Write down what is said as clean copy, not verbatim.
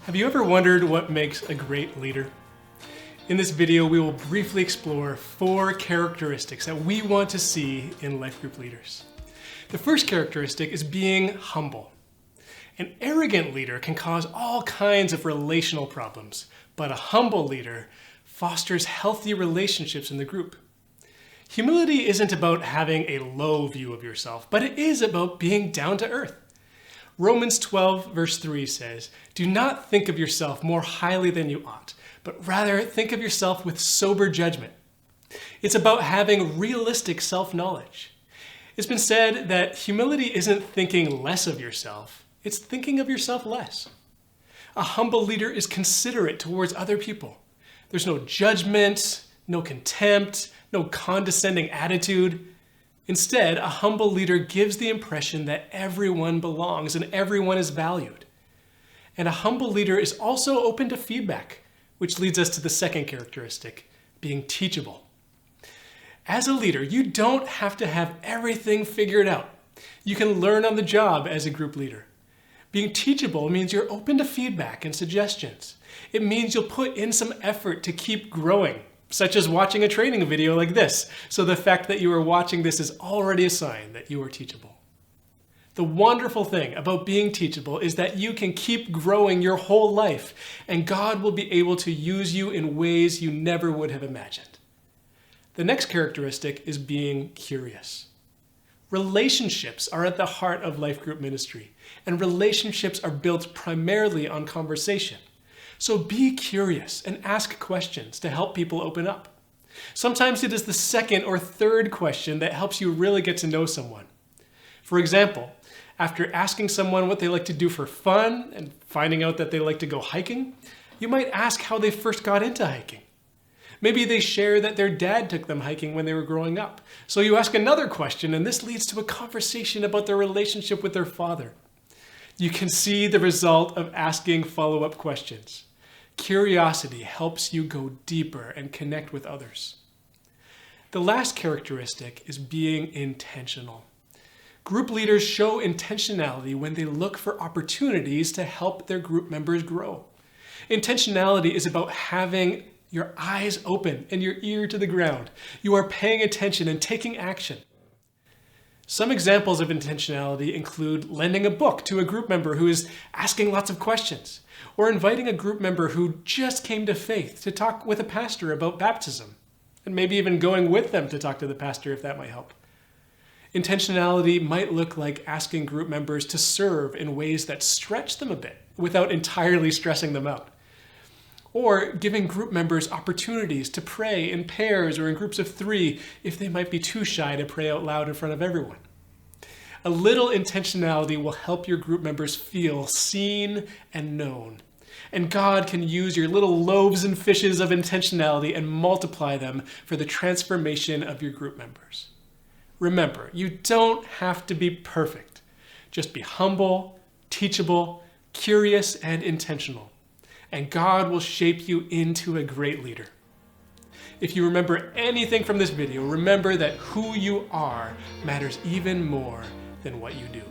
Have you ever wondered what makes a great leader? In this video, we will briefly explore 4 characteristics that we want to see in life group leaders. The first characteristic is being humble. An arrogant leader can cause all kinds of relational problems, but a humble leader fosters healthy relationships in the group. Humility isn't about having a low view of yourself, but it is about being down to earth. Romans 12 verse 3 says, "Do not think of yourself more highly than you ought, but rather think of yourself with sober judgment." It's about having realistic self-knowledge. It's been said that humility isn't thinking less of yourself, it's thinking of yourself less. A humble leader is considerate towards other people. There's no judgment, no contempt, no condescending attitude. Instead, a humble leader gives the impression that everyone belongs and everyone is valued. And a humble leader is also open to feedback, which leads us to the second characteristic, being teachable. As a leader, you don't have to have everything figured out. You can learn on the job as a group leader. Being teachable means you're open to feedback and suggestions. It means you'll put in some effort to keep growing, such as watching a training video like this. So the fact that you are watching this is already a sign that you are teachable. The wonderful thing about being teachable is that you can keep growing your whole life, and God will be able to use you in ways you never would have imagined. The next characteristic is being curious. Relationships are at the heart of life group ministry, and relationships are built primarily on conversation. So be curious and ask questions to help people open up. Sometimes it is the second or third question that helps you really get to know someone. For example, after asking someone what they like to do for fun and finding out that they like to go hiking, you might ask how they first got into hiking. Maybe they share that their dad took them hiking when they were growing up. So you ask another question, and this leads to a conversation about their relationship with their father. You can see the result of asking follow-up questions. Curiosity helps you go deeper and connect with others. The last characteristic is being intentional. Group leaders show intentionality when they look for opportunities to help their group members grow. Intentionality is about having your eyes open and your ear to the ground. You are paying attention and taking action. Some examples of intentionality include lending a book to a group member who is asking lots of questions, or inviting a group member who just came to faith to talk with a pastor about baptism, and maybe even going with them to talk to the pastor if that might help. Intentionality might look like asking group members to serve in ways that stretch them a bit without entirely stressing them out. Or giving group members opportunities to pray in pairs or in groups of 3 if they might be too shy to pray out loud in front of everyone. A little intentionality will help your group members feel seen and known. And God can use your little loaves and fishes of intentionality and multiply them for the transformation of your group members. Remember, you don't have to be perfect. Just be humble, teachable, curious, and intentional. And God will shape you into a great leader. If you remember anything from this video, remember that who you are matters even more than what you do.